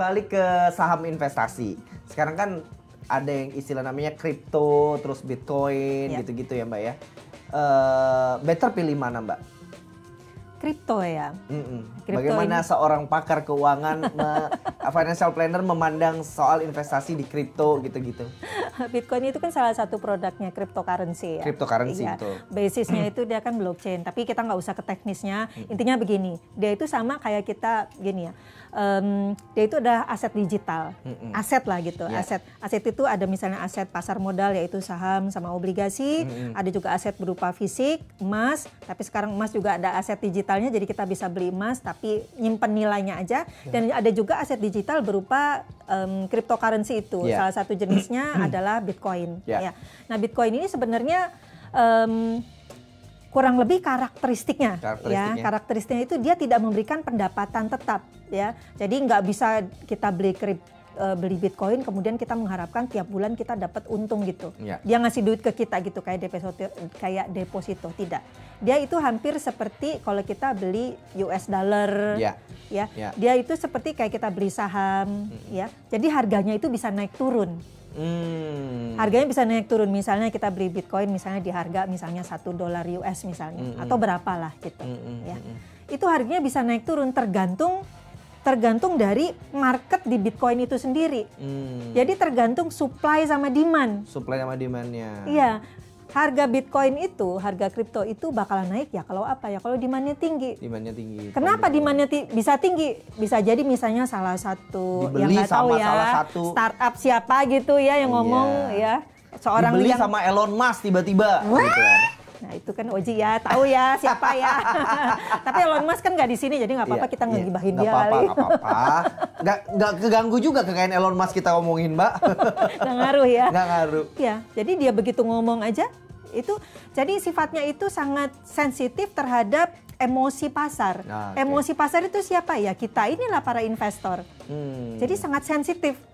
balik ke saham investasi. Sekarang kan ada yang istilah namanya kripto, terus Bitcoin, gitu-gitu ya Mbak ya. Better pilih mana Mbak? Kripto ya. Kripto Bagaimana seorang pakar keuangan, financial planner memandang soal investasi di kripto gitu-gitu? Bitcoin itu kan salah satu produknya cryptocurrency ya. Cryptocurrency iya. betul. Basisnya itu dia kan blockchain, tapi kita nggak usah ke teknisnya. Intinya begini, dia itu sama kayak kita gini ya. Dia itu ada aset digital, aset lah gitu. Aset itu ada misalnya aset pasar modal yaitu saham sama obligasi, ada juga aset berupa fisik, emas. Tapi sekarang emas juga ada aset digitalnya, jadi kita bisa beli emas tapi nyimpen nilainya aja. Dan ada juga aset digital berupa cryptocurrency itu. Salah satu jenisnya adalah Bitcoin. Ya. Nah Bitcoin ini sebenarnya kurang lebih karakteristiknya. Karakteristiknya itu dia tidak memberikan pendapatan tetap ya. Jadi nggak bisa kita beli Bitcoin kemudian kita mengharapkan tiap bulan kita dapat untung gitu. Dia ngasih duit ke kita gitu kayak deposito tidak. Dia itu hampir seperti kalau kita beli US dollar Dia itu seperti kayak kita beli saham ya. Jadi harganya itu bisa naik turun. Harganya bisa naik turun, misalnya kita beli Bitcoin misalnya di harga misalnya $1 US misalnya atau berapalah gitu ya. Itu harganya bisa naik turun tergantung dari market di Bitcoin itu sendiri. Jadi tergantung supply sama demand. Supply sama demandnya. Iya. Harga Bitcoin itu, harga kripto itu bakalan naik ya kalau apa ya? Kalau demandnya tinggi. Demandnya tinggi. Kenapa demandnya bisa tinggi? Bisa jadi misalnya salah satu dibeli yang nggak tahu ya, startup siapa gitu ya yang ngomong ya. Seorang dibeli yang sama Elon Musk tiba-tiba. Gitu kan. Nah itu kan Oji ya, tahu ya siapa ya. Tapi Elon Musk kan nggak di sini, jadi nggak apa-apa kita ngegibahin dia kali. Nggak apa-apa. Nggak keganggu juga kekayaan Elon Musk kita ngomongin Mbak. Nggak ngaruh ya. Nggak ngaruh. Ya, jadi dia begitu ngomong aja, itu jadi sifatnya itu sangat sensitif terhadap emosi pasar. Emosi pasar itu siapa ya? Kita inilah para investor. Jadi sangat sensitif.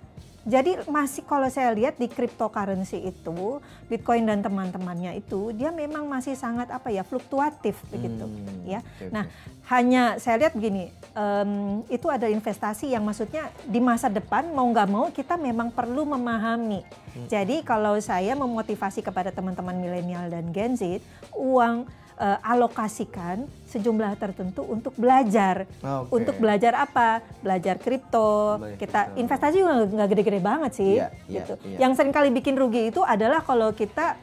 Jadi masih kalau saya lihat di cryptocurrency itu, Bitcoin dan teman-temannya itu, dia memang masih sangat fluktuatif begitu ya. Nah, hanya saya lihat begini, itu ada investasi yang maksudnya di masa depan mau nggak mau kita memang perlu memahami. Jadi kalau saya memotivasi kepada teman-teman milenial dan Gen Z, alokasikan sejumlah tertentu untuk belajar. Untuk belajar apa? Belajar kripto. Kita investasi juga nggak gede-gede banget sih. Gitu. Yang sering kali bikin rugi itu adalah kalau kita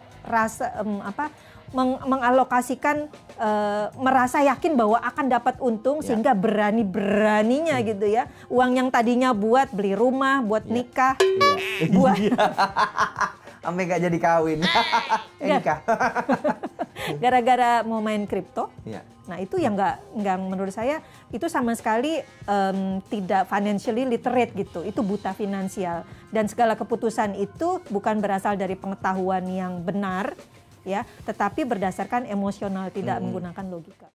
mengalokasikan merasa yakin bahwa akan dapat untung sehingga berani-beraninya gitu ya. Uang yang tadinya buat beli rumah, buat nikah, buat sampai nggak jadi kawin. Nikah. Gara-gara mau main kripto. Nah itu yang nggak menurut saya itu sama sekali tidak financially literate gitu. Itu buta finansial dan segala keputusan itu bukan berasal dari pengetahuan yang benar ya, tetapi berdasarkan emosional, tidak menggunakan logika.